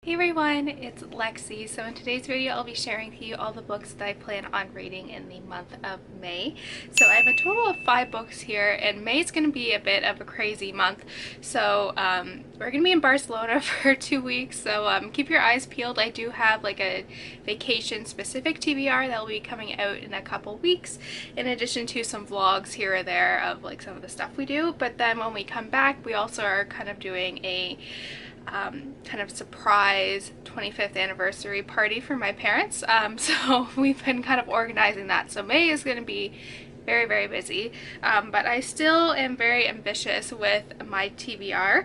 Hey everyone, it's Lexie. So in today's video I'll be sharing with you all the books that I plan on reading in the month of May. So I have a total of 5 books here, and May is going to be a bit of a crazy month. So we're going to be in Barcelona for 2 weeks, so keep your eyes peeled. I do have like a vacation specific TBR that will be coming out in a couple weeks, in addition to some vlogs here or there of like some of the stuff we do. But then when we come back, we also are kind of doing a kind of surprise 25th anniversary party for my parents. So we've been kind of organizing that. So May is going to be very busy, but I still am very ambitious with my TBR.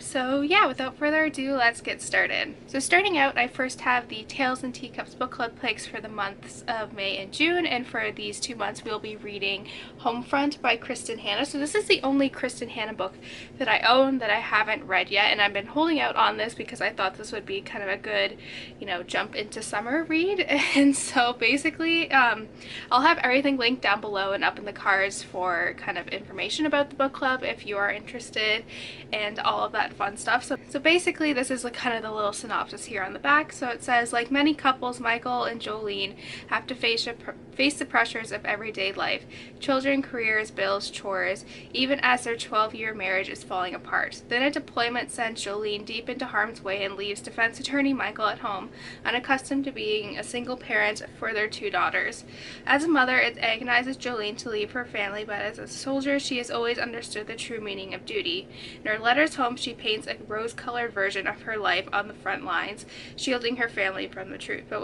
So yeah, without further ado, let's get started. So starting out, I first have the Tales and Teacups book club picks for the months of May and June, and for these 2 months we'll be reading Homefront by Kristin Hannah. So this is the only Kristin Hannah book that I own that I haven't read yet, and I've been holding out on this because I thought this would be kind of a good, you know, jump into summer read. And so basically I'll have everything linked down below and up in the cards for kind of information about the book club if you are interested and all of that fun stuff. So basically this is like kind of the little synopsis here on the back. So it says, like many couples, Michael and Jolene have to face the pressures of everyday life: children, careers, bills, chores, even as their 12-year marriage is falling apart. Then a deployment sends Jolene deep into harm's way and leaves defense attorney Michael at home, unaccustomed to being a single parent for their 2 daughters. As a mother, it agonizes Jolene to leave her family, but as a soldier she has always understood the true meaning of duty. In her letters home, she paints a rose-colored version of her life on the front lines, shielding her family from the truth. But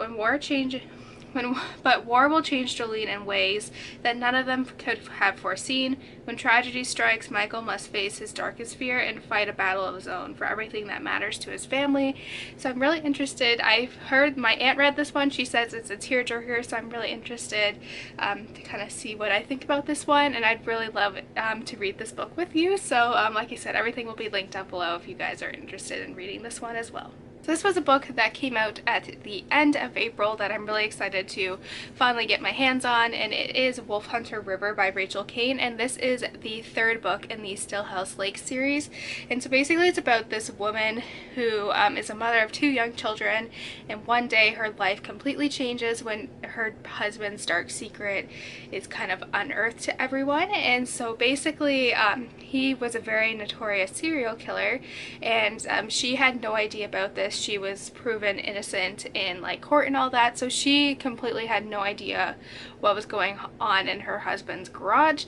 war will change Jolene in ways that none of them could have foreseen. When tragedy strikes, Michael must face his darkest fear and fight a battle of his own for everything that matters to his family. So I'm really interested. I've heard my aunt read this one. She says it's a tearjerker, so I'm really interested to kind of see what I think about this one, and I'd really love to read this book with you. So like I said, everything will be linked down below if you guys are interested in reading this one as well. So this was a book that came out at the end of April that I'm really excited to finally get my hands on, and it is Wolf Hunter River by Rachel Caine, and this is the 3rd book in the Stillhouse Lake series. And so basically it's about this woman who is a mother of 2 young children, and one day her life completely changes when her husband's dark secret is kind of unearthed to everyone. And so basically he was a very notorious serial killer, and she had no idea about this. She was proven innocent in like court and all that, so she completely had no idea what was going on in her husband's garage,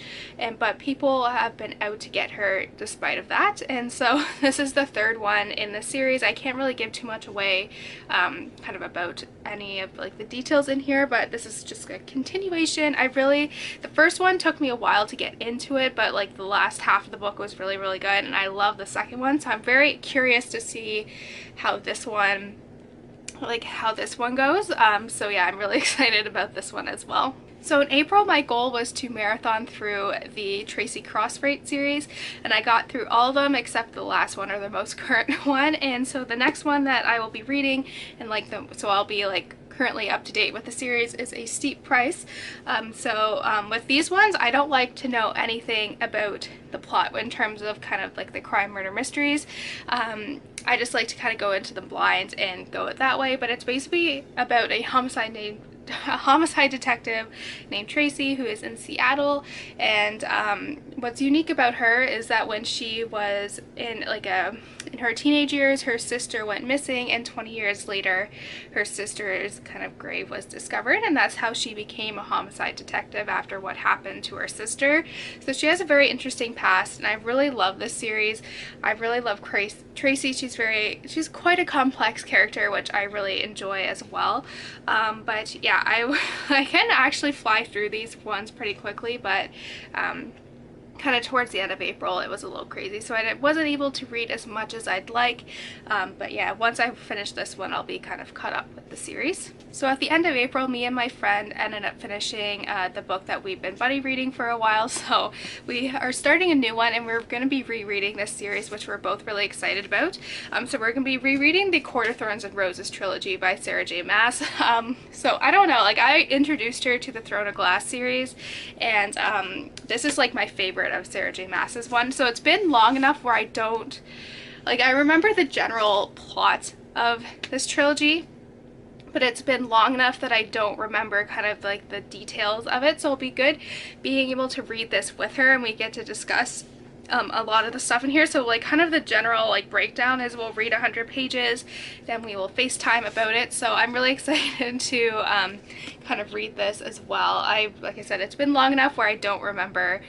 but people have been out to get her despite of that. And so this is the 3rd one in the series. I can't really give too much away kind of about any of like the details in here, but this is just a continuation. The first one took me a while to get into it, but like the last half of the book was really good, and I love the second one, so I'm very curious to see how this one goes. So yeah, I'm really excited about this one as well. So in April, my goal was to marathon through the Tracy Crossrate series, and I got through all of them except the last one, or the most current one. And so the next one that I will be reading, and so I'll be like currently up to date with the series, is A Steep Price. With these ones, I don't like to know anything about the plot in terms of kind of like the crime murder mysteries. I just like to kind of go into them blind and go it that way, but it's basically about a homicide detective named Tracy who is in Seattle. And what's unique about her is that when she was in her teenage years, her sister went missing, and 20 years later her sister's kind of grave was discovered, and that's how she became a homicide detective, after what happened to her sister. So she has a very interesting past, and I really love this series. I really love Tracy. She's quite a complex character, which I really enjoy as well. But yeah, I can actually fly through these ones pretty quickly, but kind of towards the end of April it was a little crazy, so I wasn't able to read as much as I'd like. But yeah, once I finish this one I'll be kind of caught up with the series. So at the end of April, me and my friend ended up finishing the book that we've been buddy reading for a while. So we are starting a new one, and we're going to be rereading this series, which we're both really excited about. So we're going to be rereading the Court of Thorns and Roses trilogy by Sarah J. Maas. So I don't know, like I introduced her to the Throne of Glass series, and this is like my favorite of Sarah J. Maas's one. So it's been long enough where I don't, like, I remember the general plot of this trilogy, but it's been long enough that I don't remember kind of like the details of it, so it'll be good being able to read this with her and we get to discuss a lot of the stuff in here. So like kind of the general like breakdown is we'll read 100 pages, then we will FaceTime about it. So I'm really excited to kind of read this as well. Like I said, it's been long enough where I don't remember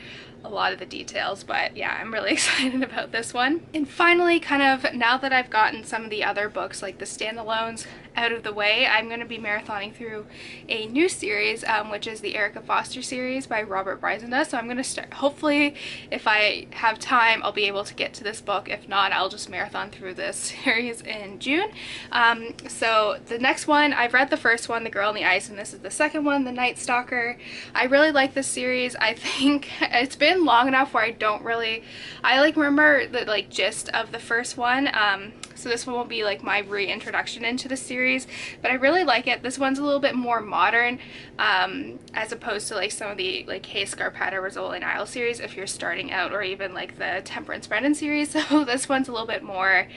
a lot of the details, but yeah, I'm really excited about this one. And finally, kind of now that I've gotten some of the other books like the standalones out of the way, I'm going to be marathoning through a new series, which is the Erica Foster series by Robert Bryndza. So I'm going to start, hopefully if I have time I'll be able to get to this book. If not, I'll just marathon through this series in June. So the next one, I've read the first one, The Girl on the Ice, and this is the second one, The Night Stalker. I really like this series. I think it's been long enough where I don't really, I like remember the like gist of the first one, so this one will be like my reintroduction into the series, but I really like it. This one's a little bit more modern, as opposed to like some of the like Hey Scarpetta, Rizzoli and Isle series if you're starting out, or even like the Temperance Brennan series. So this one's a little bit more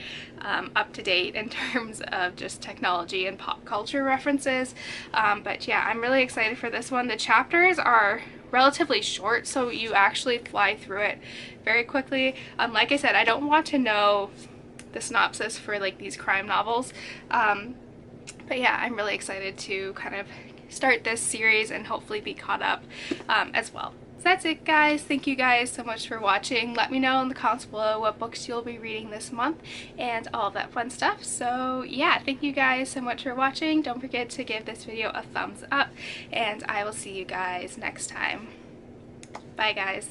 up to date in terms of just technology and pop culture references, but yeah, I'm really excited for this one. The chapters are relatively short, so you actually fly through it very quickly. Like I said, I don't want to know the synopsis for like these crime novels, but yeah, I'm really excited to kind of start this series and hopefully be caught up as well. So that's it, guys. Thank you guys so much for watching. Let me know in the comments below what books you'll be reading this month and all that fun stuff. So yeah, thank you guys so much for watching. Don't forget to give this video a thumbs up, and I will see you guys next time. Bye, guys.